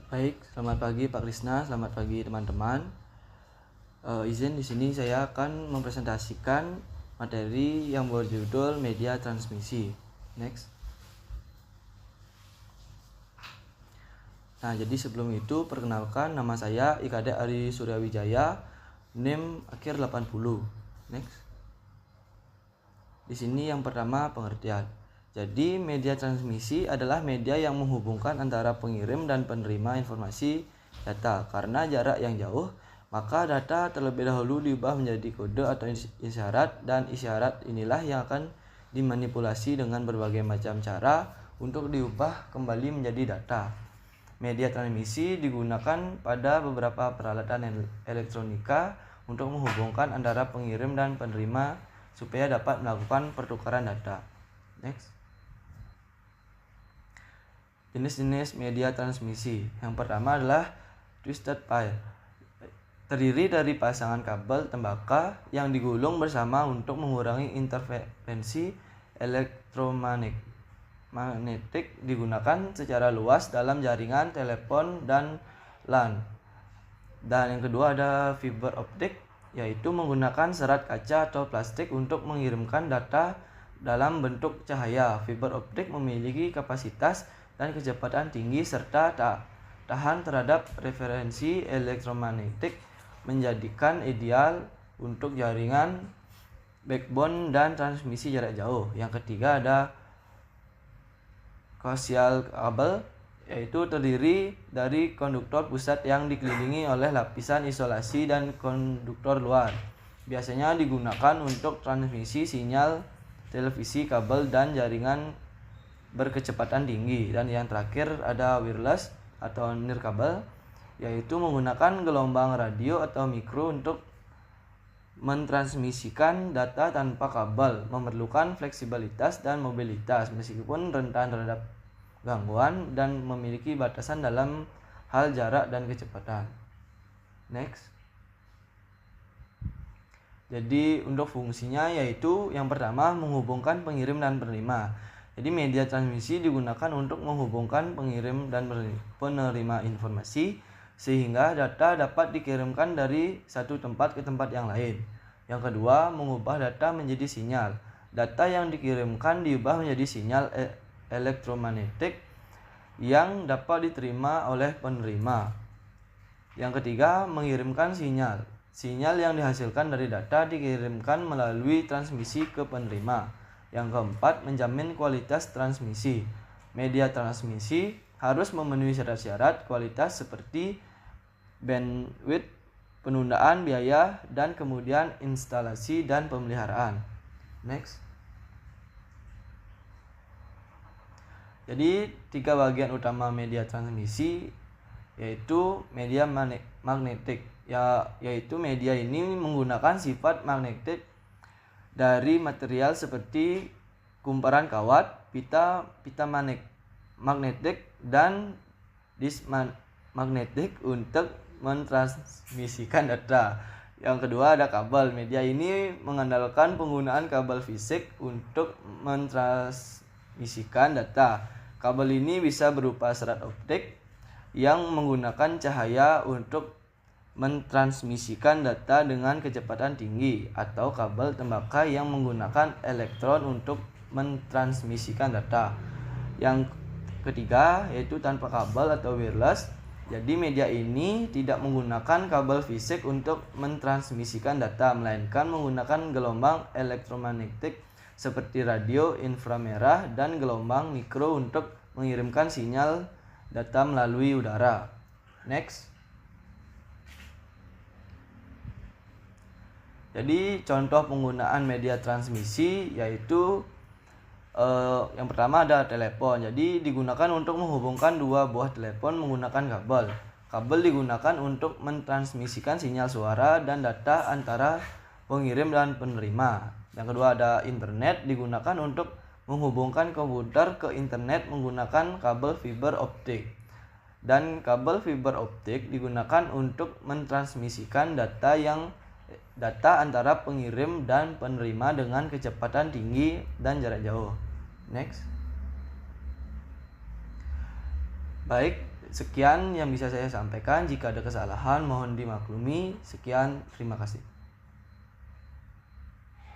Baik, selamat pagi Pak Krisna, selamat pagi teman-teman. Izin di sini saya akan mempresentasikan materi yang berjudul media transmisi. Next. Nah, jadi sebelum itu perkenalkan, nama saya IKD Ari Suryawijaya, NIM akhir 80. Next. Di sini yang pertama pengertian. Jadi media transmisi adalah media yang menghubungkan antara pengirim dan penerima informasi data. Karena jarak yang jauh, maka data terlebih dahulu diubah menjadi kode atau isyarat, dan isyarat inilah yang akan dimanipulasi dengan berbagai macam cara untuk diubah kembali menjadi data. Media transmisi digunakan pada beberapa peralatan elektronika untuk menghubungkan antara pengirim dan penerima supaya dapat melakukan pertukaran data. Next. Jenis-jenis media transmisi. Yang pertama adalah twisted pair. Terdiri dari pasangan kabel tembaga yang digulung bersama untuk mengurangi interferensi elektromagnetik digunakan secara luas dalam jaringan telepon dan LAN. Dan yang kedua ada fiber optik, yaitu menggunakan serat kaca atau plastik untuk mengirimkan data dalam bentuk cahaya. Fiber optik memiliki kapasitas dan kecepatan tinggi serta tahan terhadap referensi elektromagnetik, menjadikan ideal untuk jaringan backbone dan transmisi jarak jauh. Yang ketiga ada koaksial kabel, yaitu terdiri dari konduktor pusat yang dikelilingi oleh lapisan isolasi dan konduktor luar. Biasanya digunakan untuk transmisi sinyal televisi, kabel, dan jaringan berkecepatan tinggi. Dan yang terakhir ada wireless atau nirkabel, yaitu menggunakan gelombang radio atau mikro untuk mentransmisikan data tanpa kabel, memerlukan fleksibilitas dan mobilitas meskipun rentan terhadap gangguan dan memiliki batasan dalam hal jarak dan kecepatan. Next. Jadi untuk fungsinya yaitu yang pertama menghubungkan pengirim dan penerima. Jadi media transmisi digunakan untuk menghubungkan pengirim dan penerima informasi sehingga data dapat dikirimkan dari satu tempat ke tempat yang lain. Yang kedua, mengubah data menjadi sinyal. Data yang dikirimkan diubah menjadi sinyal elektromagnetik yang dapat diterima oleh penerima. Yang ketiga, mengirimkan sinyal. Sinyal yang dihasilkan dari data dikirimkan melalui transmisi ke penerima. Yang keempat, menjamin kualitas transmisi. Media transmisi harus memenuhi syarat-syarat kualitas seperti bandwidth, penundaan biaya, dan kemudian instalasi dan pemeliharaan. Next. Jadi tiga bagian utama media transmisi yaitu media magnetik, yaitu media ini menggunakan sifat magnetik dari material seperti kumparan kawat, pita magnetik, dan disk magnetik untuk mentransmisikan data. Yang kedua ada kabel. Media ini mengandalkan penggunaan kabel fisik untuk mentransmisikan data. Kabel ini bisa berupa serat optik yang menggunakan cahaya untuk mentransmisikan data dengan kecepatan tinggi, atau kabel tembaga yang menggunakan elektron untuk mentransmisikan data. Yang ketiga yaitu tanpa kabel atau wireless. Jadi media ini tidak menggunakan kabel fisik untuk mentransmisikan data, melainkan menggunakan gelombang elektromagnetik seperti radio, inframerah, dan gelombang mikro untuk mengirimkan sinyal data melalui udara. Next. Jadi contoh penggunaan media transmisi yaitu yang pertama ada telepon. Jadi digunakan untuk menghubungkan dua buah telepon menggunakan kabel. Kabel digunakan untuk mentransmisikan sinyal suara dan data antara pengirim dan penerima. Yang kedua ada internet, digunakan untuk menghubungkan komputer ke internet menggunakan kabel fiber optik. Dan kabel fiber optik digunakan untuk mentransmisikan data antara pengirim dan penerima dengan kecepatan tinggi dan jarak jauh. Next. Baik, Sekian yang bisa saya sampaikan. Jika ada kesalahan mohon dimaklumi. Sekian, terima kasih.